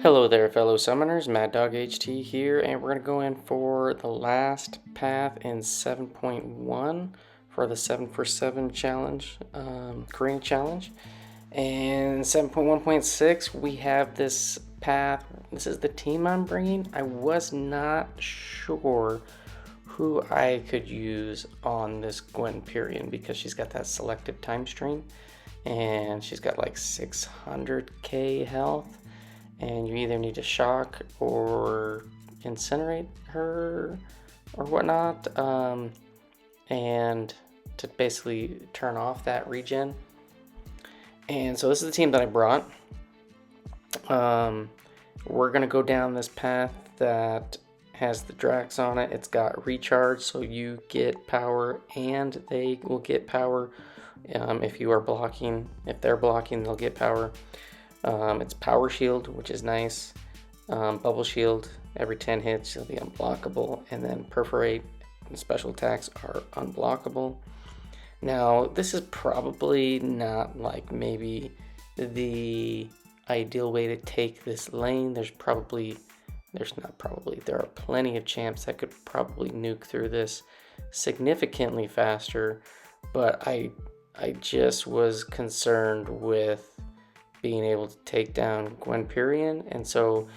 Hello there, fellow summoners. Mad Dog HT here, and we're going to go in for the last path in 7.1 for the 7 for 7 challenge, Carina challenge. And 7.1.6, we have this path. This is the team I'm bringing. I was not sure who I could use on this GwenPerion because she's got that Selective Timestream, and she's got like 600k health. And you either need to shock or incinerate her or whatnot, and to basically turn off that regen. And so this is the team that I brought. We're gonna go down this path that has the Drax on it. It's got recharge, so you get power and they will get power. If you are blocking, if they're blocking, they'll get power. It's power shield, which is nice. Bubble shield, every 10 hits you'll be unblockable, and then perforate and special attacks are unblockable. Now this is probably not like maybe the ideal way to take this lane. There are plenty of champs that could probably nuke through this significantly faster, but I just was concerned with being able to take down GwenPerion, and so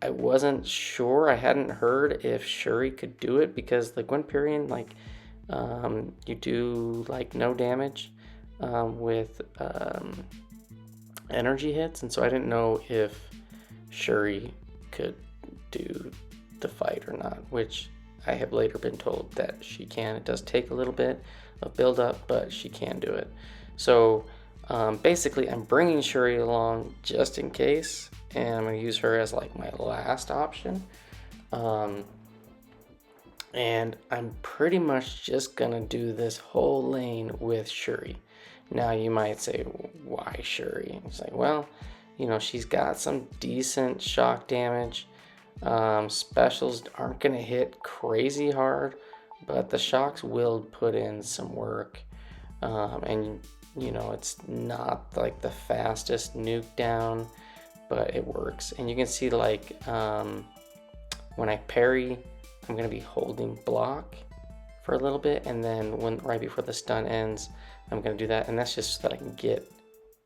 I wasn't sure. I hadn't heard if Shuri could do it because the GwenPerion, like, you do like no damage with energy hits, and so I didn't know if Shuri could do the fight or not, which I have later been told that she can. It does take a little bit of build up, but she can do it. So basically, I'm bringing Shuri along just in case, and I'm going to use her as like my last option. And I'm pretty much just going to do this whole lane with Shuri. Now, you might say, why Shuri? It's like, well, you know, she's got some decent shock damage. Specials aren't going to hit crazy hard, but the shocks will put in some work. And you know, it's not like the fastest nuke down, but it works. And you can see like when I parry, I'm going to be holding block for a little bit, and then right before the stun ends, I'm going to do that, and that's just so that I can get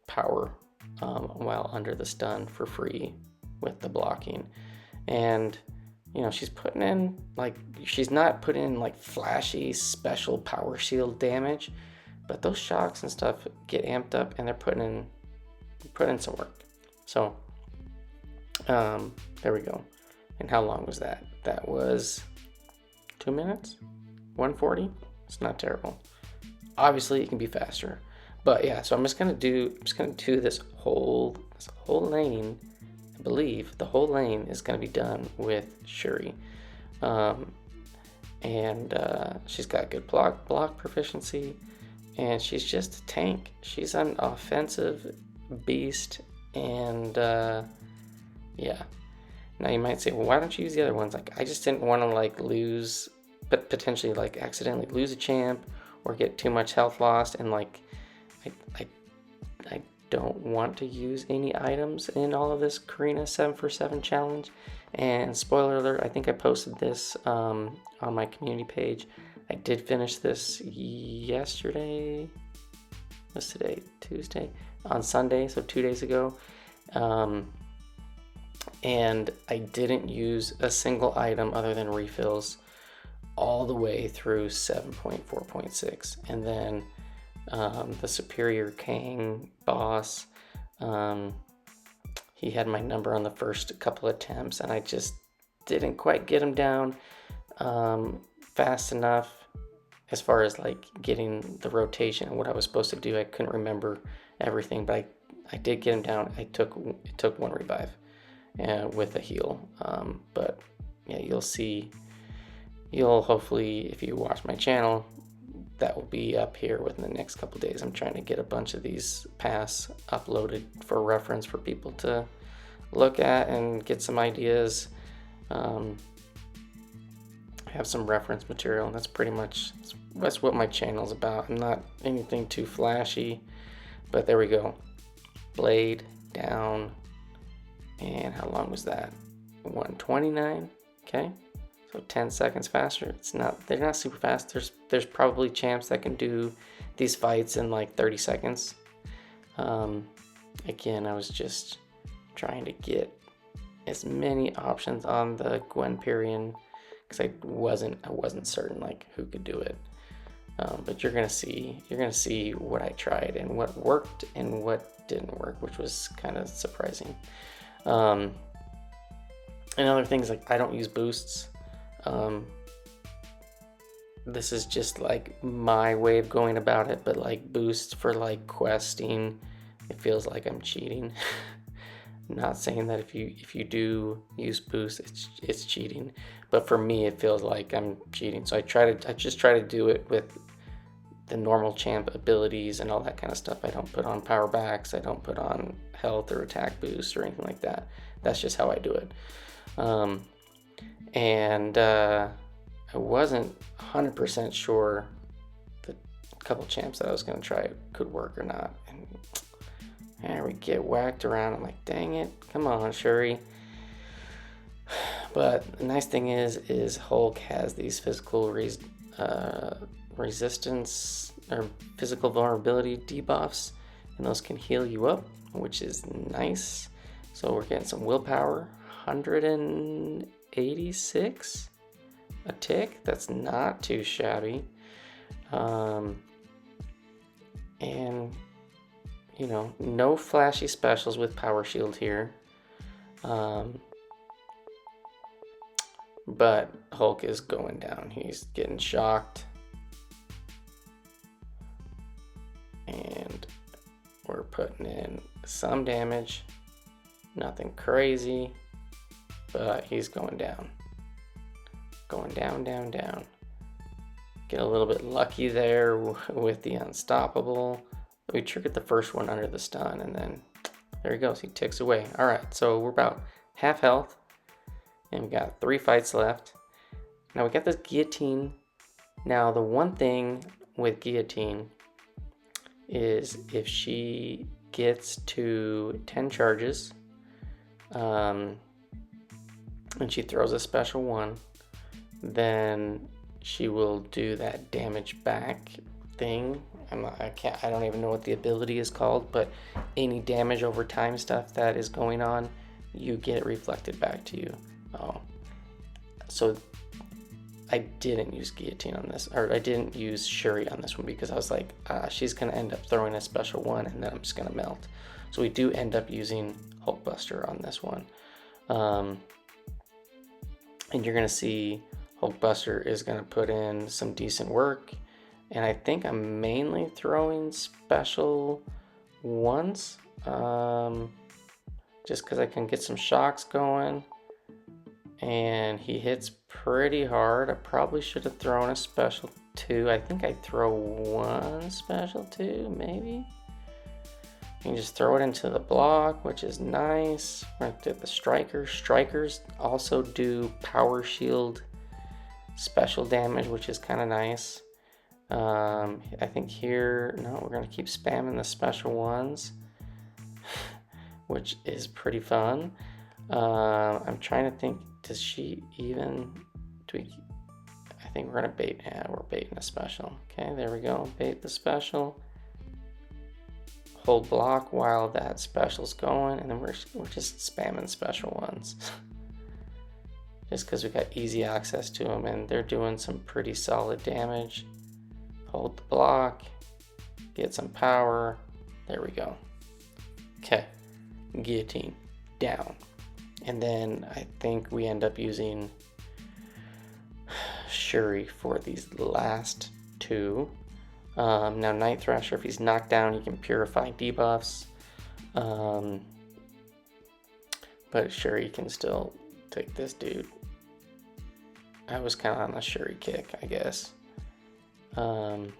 power while under the stun for free with the blocking. And you know, she's not putting in like flashy special power shield damage, but those shocks and stuff get amped up, and they're putting in some work. So there we go. And how long was that? That was 2 minutes, 140. It's not terrible. Obviously, it can be faster, but yeah. So I'm just gonna do this whole lane. I believe the whole lane is gonna be done with Shuri, and she's got good block proficiency. And she's just a tank. She's an offensive beast, and yeah. Now you might say, well, why don't you use the other ones? Like, I just didn't want to like lose, but potentially like accidentally lose a champ or get too much health lost, and like I don't want to use any items in all of this Carina 7 for 7 challenge. And spoiler alert, I think I posted this on my community page. I did finish this yesterday. What's today? Tuesday? On Sunday, so 2 days ago. And I didn't use a single item other than refills all the way through 7.4.6. And then the Superior King boss, he had my number on the first couple attempts, and I just didn't quite get him down fast enough. As far as like getting the rotation and what I was supposed to do, I couldn't remember everything, but I did get him down. It took one revive with a heal. But yeah, you'll hopefully, if you watch my channel, that will be up here within the next couple days. I'm trying to get a bunch of these paths uploaded for reference for people to look at and get some ideas. Have some reference material, and that's what my channel's about. I'm not anything too flashy, but there we go. Blade down, and how long was that? 129. Okay, so 10 seconds faster. They're not super fast. There's probably champs that can do these fights in like 30 seconds. Again, I was just trying to get as many options on the GwenPerion because I wasn't certain like who could do it. But you're gonna see what I tried and what worked and what didn't work, which was kind of surprising. And other things, like I don't use boosts. This is just like my way of going about it, but like boosts for like questing, it feels like I'm cheating. Not saying that if you do use boost, it's cheating, but for me it feels like I'm cheating. So I just try to do it with the normal champ abilities and all that kind of stuff. I don't put on power backs, I don't put on health or attack boost or anything like that. That's just how I do it. I wasn't 100% sure the couple champs that I was going to try could work or not. And there we get whacked around. I'm like, dang it, come on, Shuri. But the nice thing is Hulk has these physical resistance or physical vulnerability debuffs, and those can heal you up, which is nice. So we're getting some willpower, 186 a tick. That's not too shabby. And you know, no flashy specials with power shield here. But Hulk is going down. He's getting shocked. And we're putting in some damage. Nothing crazy, but he's going down. Going down, down, down. Get a little bit lucky there with the unstoppable. We triggered the first one under the stun, and then there he goes. He ticks away. All right, so we're about half health, and we got 3 fights left. Now we got this Guillotine. Now the one thing with Guillotine is if she gets to 10 charges, and she throws a special one, then she will do that damage back thing. I don't even know what the ability is called, but any damage over time stuff that is going on, you get it reflected back to you. Oh, so I didn't use Guillotine on this, or I didn't use Shuri on this one because I was like, she's gonna end up throwing a special one, and then I'm just gonna melt. So we do end up using Hulkbuster on this one, and you're gonna see Hulkbuster is gonna put in some decent work. And I think I'm mainly throwing special ones, just because I can get some shocks going. And he hits pretty hard. I probably should have thrown a special 2. I think I throw 1 special 2, maybe. You can just throw it into the block, which is nice. Right to the strikers. Strikers also do power shield special damage, which is kind of nice. I think here, no, we're going to keep spamming the special ones, which is pretty fun. I'm trying to think, does she even, I think we're going to bait, yeah, we're baiting a special. Okay, there we go, bait the special. Hold block while that special's going, and then we're just spamming special ones. Just because we got easy access to them, and they're doing some pretty solid damage. Hold the block, get some power, there we go. Okay, Guillotine, down. And then I think we end up using Shuri for these last 2. Now Night Thrasher, if he's knocked down, he can purify debuffs. But Shuri can still take this dude. I was kind of on the Shuri kick, I guess. And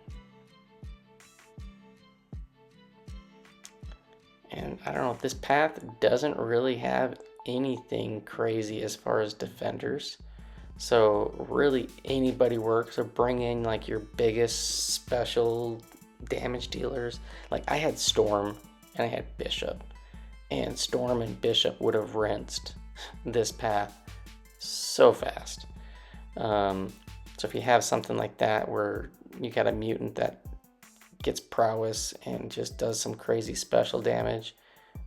I don't know, this path doesn't really have anything crazy as far as defenders, so really anybody works. So bring in like your biggest special damage dealers. Like I had Storm and I had Bishop, and Storm and Bishop would have rinsed this path so fast. So if you have something like that where you got a mutant that gets prowess and just does some crazy special damage,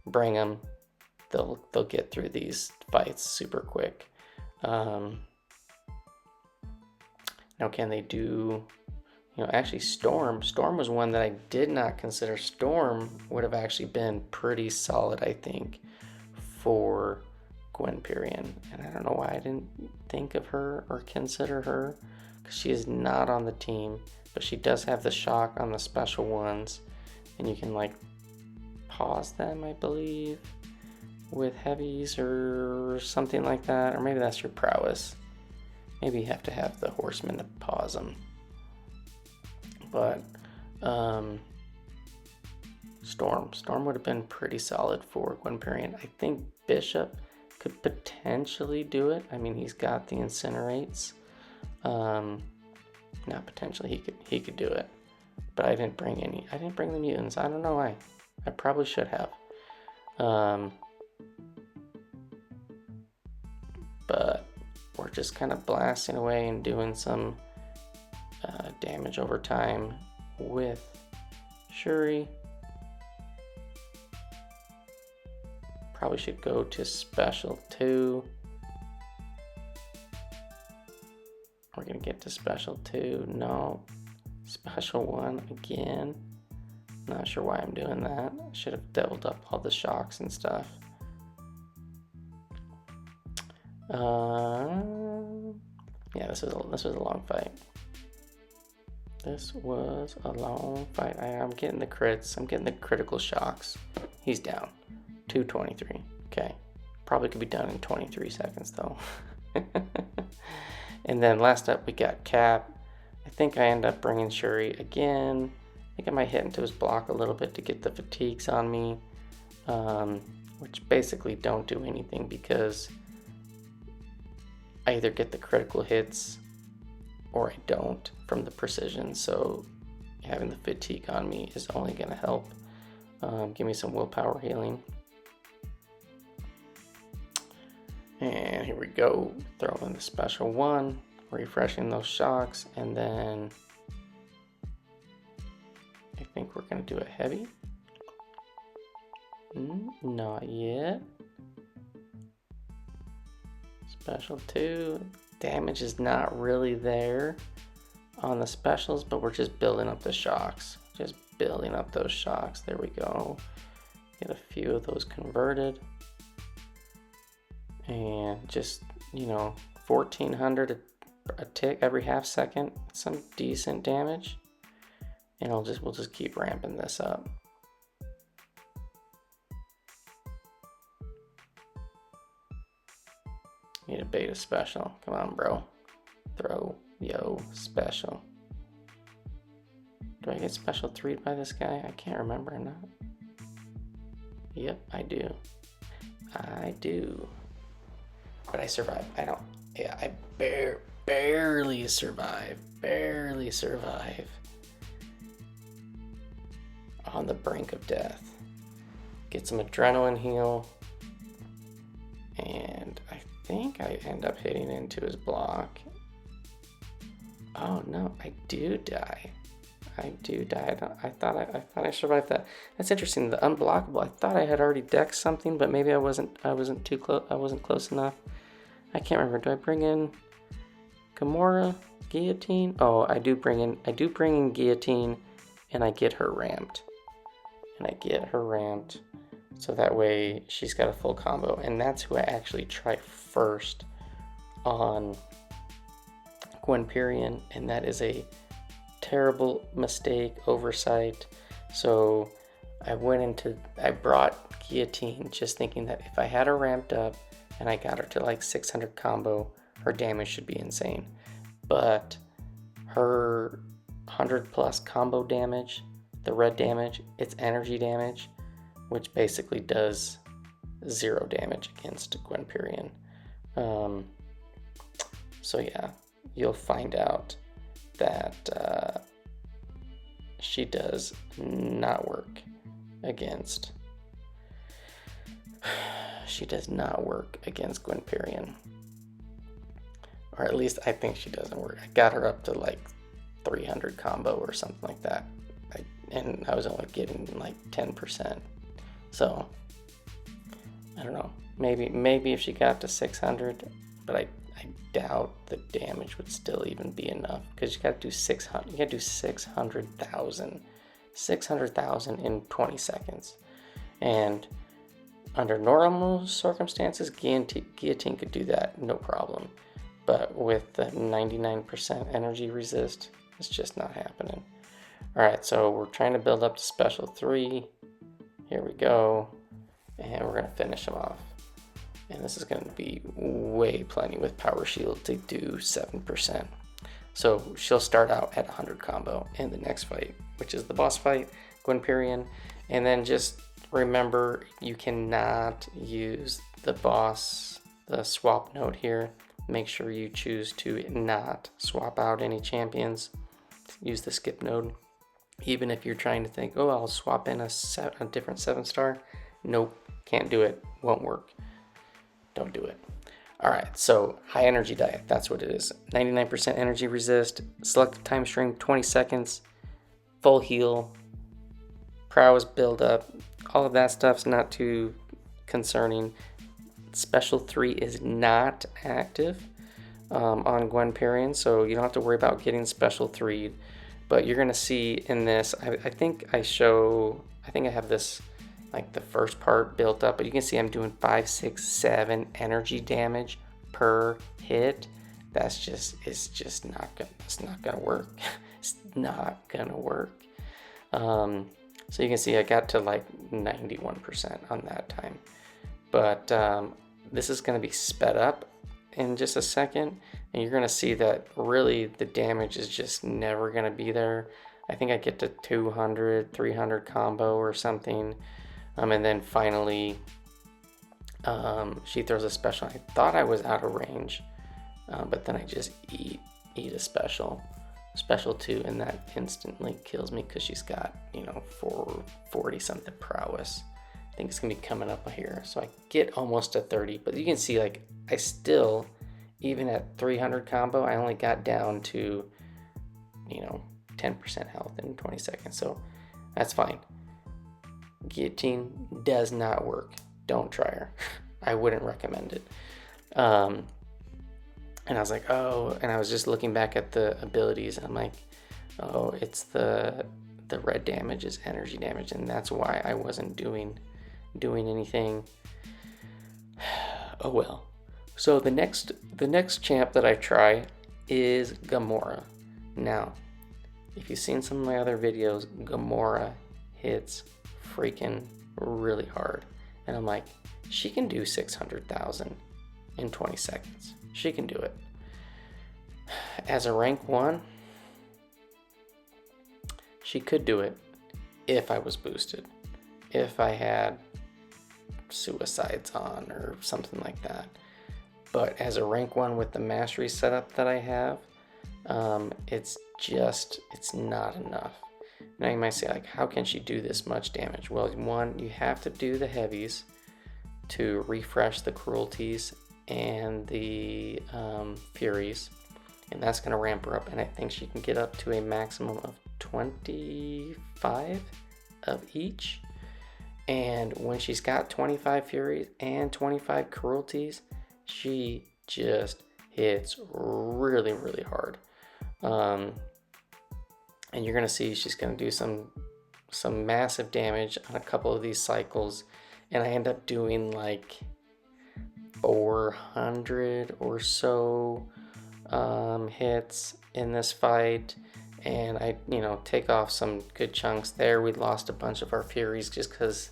bring them. They'll get through these fights super quick. Now can they do, actually Storm was one that I did not consider. Storm would have actually been pretty solid, I think, for GwenPerion. And I don't know why I didn't think of her or consider her, because she is not on the team, but she does have the shock on the special ones, and you can like pause them, I believe, with heavies or something like that, or maybe that's your prowess. Maybe you have to have the horseman to pause them. But Storm would have been pretty solid for GwenPerion. I think Bishop could potentially do it. I mean, he's got the incinerates. Not potentially, he could do it. But I didn't bring the mutants. I don't know why. I probably should have. But we're just kind of blasting away and doing some damage over time with Shuri. Probably should go to special 2. We're gonna get to special 2. No, special 1 again. Not sure why I'm doing that. I should have doubled up all the shocks and stuff. Yeah, this was a long fight. This was a long fight. I'm getting the crits. I'm getting the critical shocks. He's down. 223. Okay. Probably could be done in 23 seconds though. And then last up we got Cap. I think I end up bringing Shuri again. I think I might hit into his block a little bit to get the fatigues on me, which basically don't do anything because I either get the critical hits or I don't from the precision. So having the fatigue on me is only going to help give me some willpower healing. And here we go. Throw in the special 1, refreshing those shocks, and then I think we're going to do a heavy. Not yet. Special 2. Damage is not really there on the specials, but we're just building up the shocks. Just building up those shocks. There we go. Get a few of those converted. And just, 1400 a tick every half second. Some decent damage. And we'll just keep ramping this up. Need a beta special. Come on, bro. Throw, special. Do I get special 3 by this guy? I can't remember or not. Yep, I do. But I survived. I barely survive. On the brink of death. Get some adrenaline heal. And I think I end up hitting into his block. Oh no, I do die. I thought I survived that. That's interesting. The unblockable. I thought I had already decked something, but maybe I wasn't too close. I wasn't close enough. I can't remember. Do I bring in Gamora, Guillotine? Oh, I do bring in Guillotine, and I get her ramped. So that way she's got a full combo, and that's who I actually try first on GwenPerion, and that is a terrible mistake, oversight. So I brought Guillotine just thinking that if I had her ramped up and I got her to like 600 combo, her damage should be insane. But her 100 plus combo damage, the red damage, it's energy damage, which basically does 0 damage against GwenPerion. So yeah, you'll find out that she does not work against She does not work against GwenPerion. Or at least I think she doesn't work. I got her up to like 300 combo or something like that. And I was only getting like 10%. So, I don't know. Maybe if she got to 600, but I doubt the damage would still even be enough. Because you gotta do 600, you gotta do 600,000. 600,000 in 20 seconds. And under normal circumstances, Guillotine could do that, no problem. But with the 99% energy resist, it's just not happening. Alright, so we're trying to build up to special 3. Here we go. And we're going to finish him off. And this is going to be way plenty with Power Shield to do 7%. So she'll start out at 100 combo in the next fight, which is the boss fight, GwenPerion. And then just remember, you cannot use the swap node here. Make sure you choose to not swap out any champions. Use the skip node. Even if you're trying to think, oh, I'll swap in a different 7-star. Nope, can't do it. Won't work. Don't do it. Alright, so high energy diet, that's what it is. 99% energy resist, selective time stream, 20 seconds, full heal, prowess build up. All of that stuff's not too concerning. Special 3 is not active on GwenPerion, so you don't have to worry about getting special 3. But you're going to see in this, I think I have this, like the first part built up, but you can see I'm doing 5, 6, 7 energy damage per hit. It's just not gonna work. It's not gonna work. So you can see I got to like 91% on that time. But this is gonna be sped up in just a second, and you're gonna see that really the damage is just never gonna be there. I think I get to 200, 300 combo or something. And then finally, she throws a special. I thought I was out of range, but then I just eat a special 2, and that instantly kills me because she's got, 440 something prowess. I think it's gonna be coming up here, so I get almost to 30. But you can see, like, I still, even at 300 combo, I only got down to, 10% health in 20 seconds. So that's fine. Guillotine does not work. Don't try her. I wouldn't recommend it. And I was like, oh, and I was just looking back at the abilities, and I'm like, oh, it's the red damage is energy damage, and that's why I wasn't doing anything. Oh well. So the next champ that I try is Gamora. Now, if you've seen some of my other videos, Gamora hits freaking really hard, and I'm like, she can do 600,000 in 20 seconds. She can do it. As a rank 1, she could do it if I was boosted, if I had suicides on or something like that. But as a rank 1 with the mastery setup that I have, it's not enough. Now you might say, like, how can she do this much damage? Well, 1, you have to do the heavies to refresh the cruelties and the furies, and that's going to ramp her up, and I think she can get up to a maximum of 25 of each. And when she's got 25 furies and 25 cruelties, she just hits really, really hard. And you're gonna see she's gonna do some massive damage on a couple of these cycles, and I end up doing like 400 or so hits in this fight, and I take off some good chunks there. We lost a bunch of our furies just because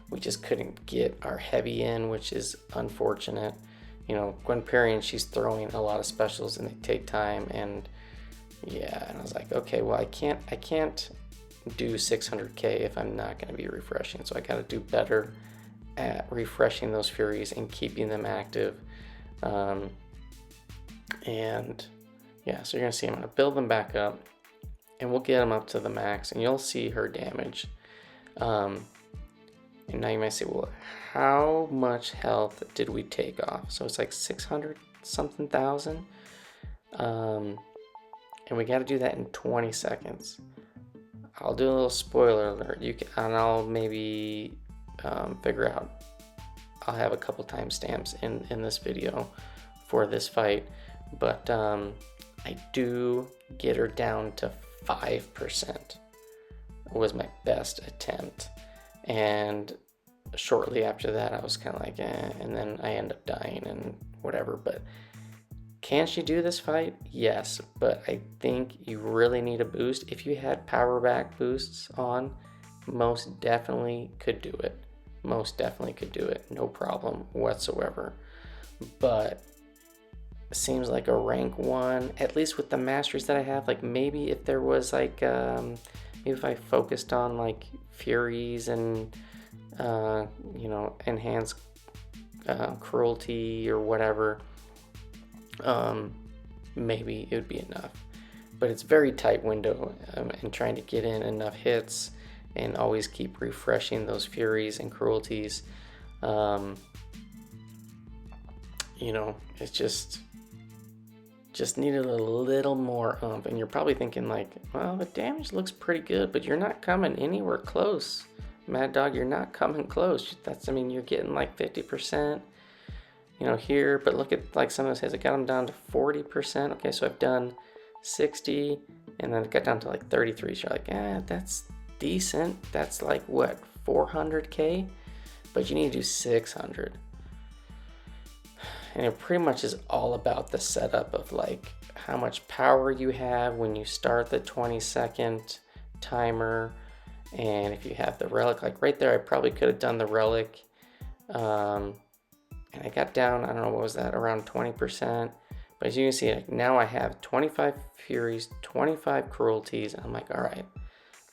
we just couldn't get our heavy in, which is unfortunate. GwenPerion, she's throwing a lot of specials and they take time, and yeah, and I was like, okay, well, I can't do 600k if I'm not going to be refreshing, so I got to do better at refreshing those furies and keeping them active. And yeah, so you're going to see I'm going to build them back up, and we'll get them up to the max, and you'll see her damage. And now you might say, well, how much health did we take off. So it's like 600 something thousand. And we got to do that in 20 seconds. I'll do a little spoiler alert. And I'll maybe figure out. I'll have a couple timestamps in this video for this fight, but I do get her down to 5%. Was my best attempt, and shortly after that I was kind of like and then I end up dying and whatever. But can she do this fight? Yes, but I think you really need a boost. If you had power back boosts on, most definitely could do it. No problem whatsoever. But it seems like a rank 1, at least with the masteries that I have. Like maybe if there was like maybe if I focused on like Furies and enhanced cruelty or whatever, maybe it would be enough. But it's very tight window, and trying to get in enough hits and always keep refreshing those Furies and cruelties. It's just needed a little more oomph. And you're probably thinking like, well, the damage looks pretty good, but you're not coming anywhere close. Mad Dog, you're not coming close. You're getting like 50%, here, but look at like some of those hits. I got them down to 40%. Okay, so I've done 60, and then it got down to like 33. So you're like, that's decent. That's like what, 400k? But you need to do 600. And it pretty much is all about the setup of like how much power you have when you start the 20-second timer. And if you have the relic, like right there, I probably could have done the relic. And I got down, I don't know, what was that, around 20%. But as you can see, like, now I have 25 Furies, 25 cruelties. I'm like, all right,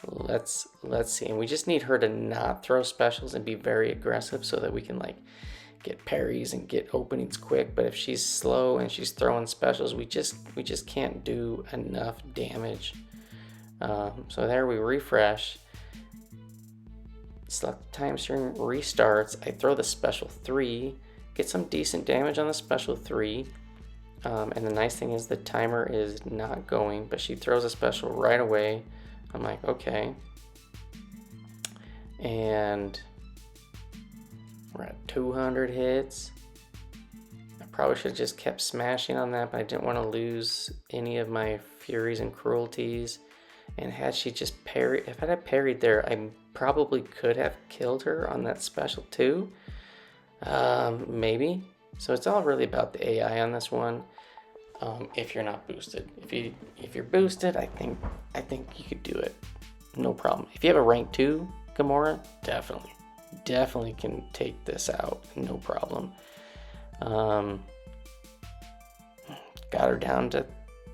let's see. And we just need her to not throw specials and be very aggressive so that we can like get parries and get openings quick. But if she's slow and she's throwing specials, we just can't do enough damage. So there we refresh. Selective Timestream restarts. I throw the special 3, get some decent damage on the special 3. And the nice thing is the timer is not going, but she throws a special right away. I'm like, okay. And we're at 200 hits. I probably should have just kept smashing on that, but I didn't want to lose any of my Furies and cruelties. And had she just parried, if I had parried there, I probably could have killed her on that special too. Maybe. So it's all really about the AI on this one. If you're not boosted, if you're boosted, I think you could do it, no problem. If you have a rank 2 Gamora, definitely can take this out, no problem. Got her down to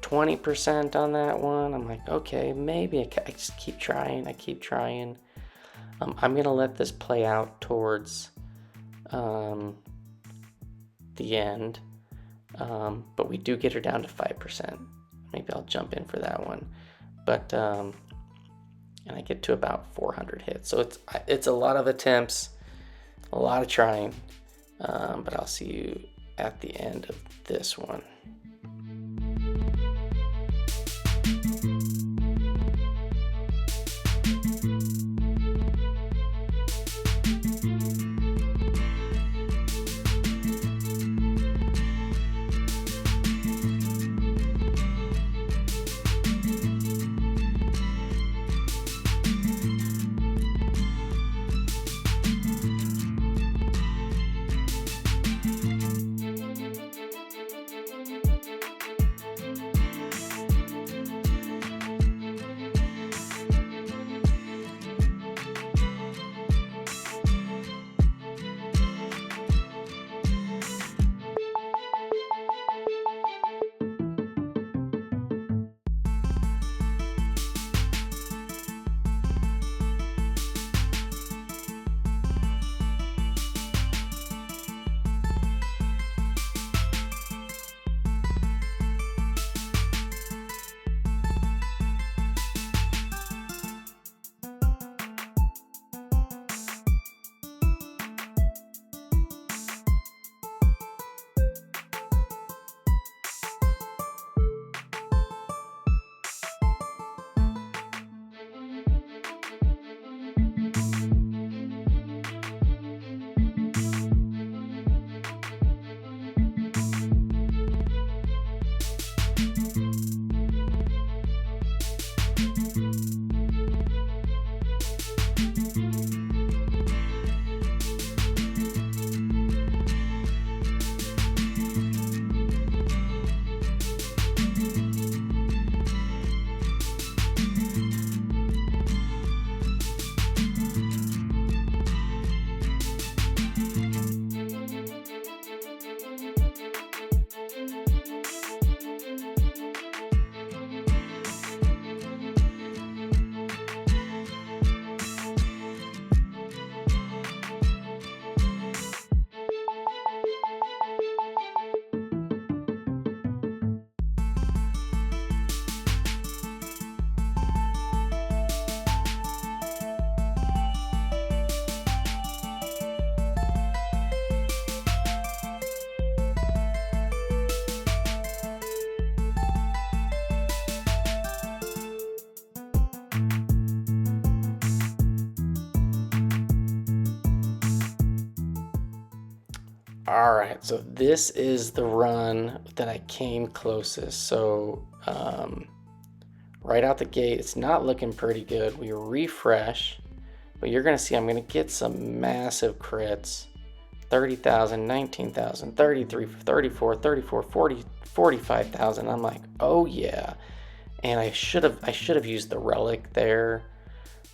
20% on that one. I'm like, okay, maybe I just keep trying. I'm gonna let this play out towards the end, but we do get her down to 5%. Maybe I'll jump in for that one, but and I get to about 400 hits. So it's a lot of attempts, a lot of trying, but I'll see you at the end of this one. All right, so this is the run that I came closest. So right out the gate, it's not looking pretty good. We refresh, but you're gonna see I'm gonna get some massive crits. 30,000, 19,000, 33, 34, 34, 40, 45,000. I'm like, oh yeah. And I should have used the relic there.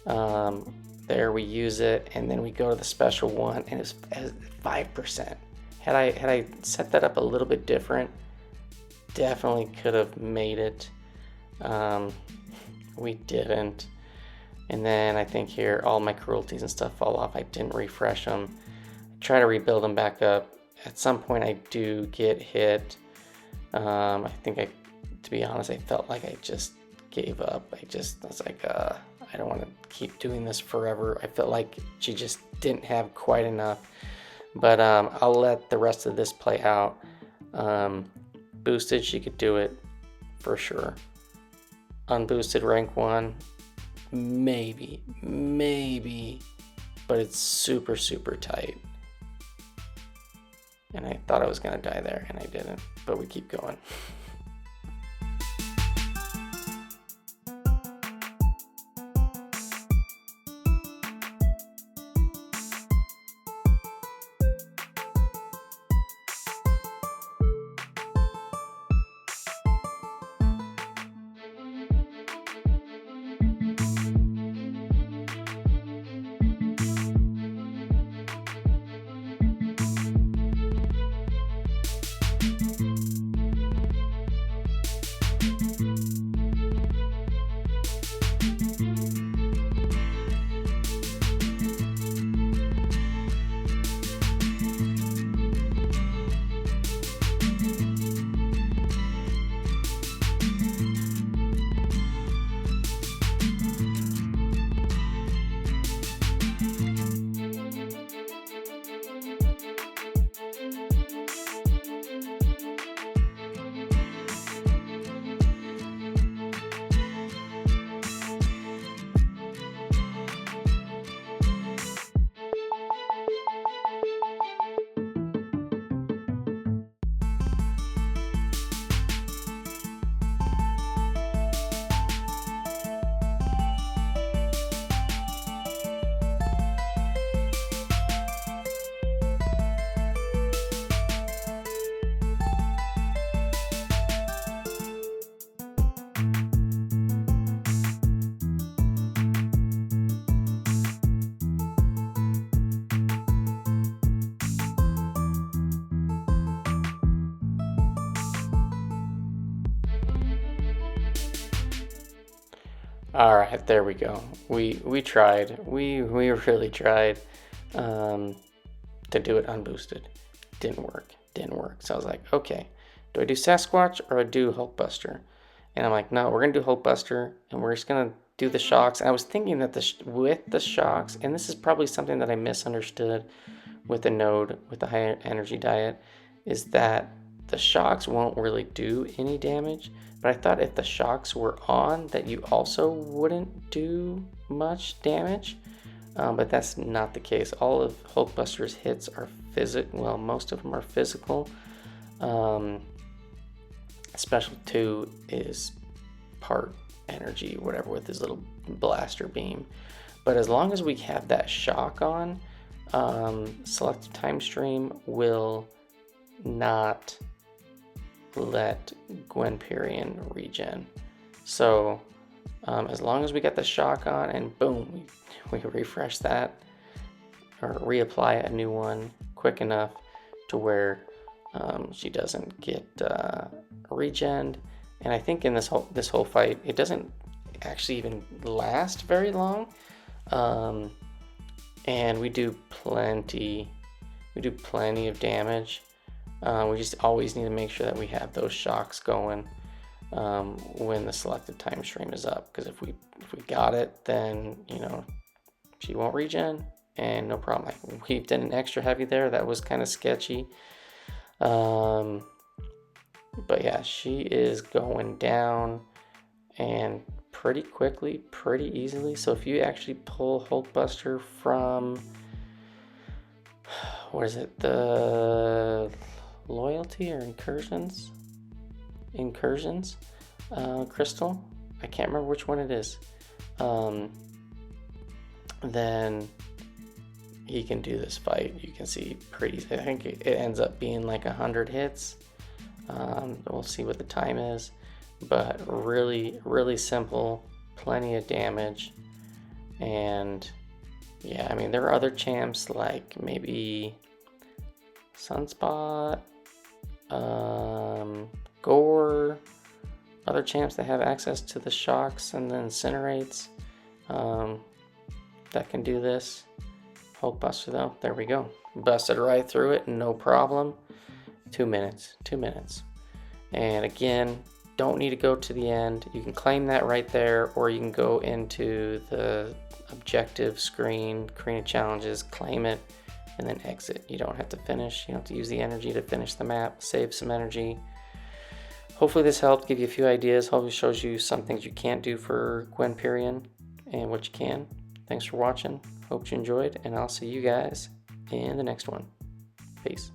There we use it, and then we go to the special one, and it's 5%. Had I set that up a little bit different, definitely could have made it. We didn't. And then I think here all my cruelties and stuff fall off. I didn't refresh them. Try to rebuild them back up. At some point I do get hit. I think to be honest, I felt like I just gave up. I was like, I don't want to keep doing this forever. I felt like she just didn't have quite enough. But I'll let the rest of this play out. Boosted, she could do it for sure. Unboosted rank 1, maybe, but it's super, super tight. And I thought I was gonna die there, and I didn't, but we keep going. All right, there we go. We tried. We really tried to do it unboosted. Didn't work. So I was like, okay, do I do Sasquatch or I do Hulkbuster? And I'm like, no, we're gonna do Hulkbuster, and we're just gonna do the shocks. And I was thinking that with the shocks, and this is probably something that I misunderstood with the node with the high energy diet, is that the shocks won't really do any damage. But I thought if the shocks were on, that you also wouldn't do much damage. But that's not the case. All of Hulkbuster's hits are physical. Well, most of them are physical. Special 2 is part energy, whatever, with his little blaster beam. But as long as we have that shock on, Selective Timestream will not let GwenPerion regen. So as long as we get the shock on, and boom, we refresh that or reapply a new one quick enough to where she doesn't get regened. And I think in this whole fight, it doesn't actually even last very long. And we do plenty of damage. We just always need to make sure that we have those shocks going when the Selective Timestream is up, because if we got it, then she won't regen, and no problem. Like, we did an extra heavy there that was kind of sketchy, but yeah, she is going down and pretty quickly, pretty easily. So if you actually pull Hulkbuster from, what is it? The loyalty or incursions crystal. I can't remember which one it is. Then he can do this fight. You can see I think it ends up being like 100 hits. We'll see what the time is, but really, really simple, plenty of damage. And yeah, I mean, there are other champs like maybe Sunspot, Gore, other champs that have access to the shocks and the incinerates that can do this. Hulkbuster though, there we go. Busted right through it, no problem. 2 minutes. And again, don't need to go to the end. You can claim that right there, or you can go into the objective screen, Carina challenges, claim it, and then exit. You don't have to finish. You don't have to use the energy to finish the map. Save some energy. Hopefully this helped give you a few ideas. Hopefully it shows you some things you can't do for GwenPerion and what you can. Thanks for watching. Hope you enjoyed, and I'll see you guys in the next one. Peace.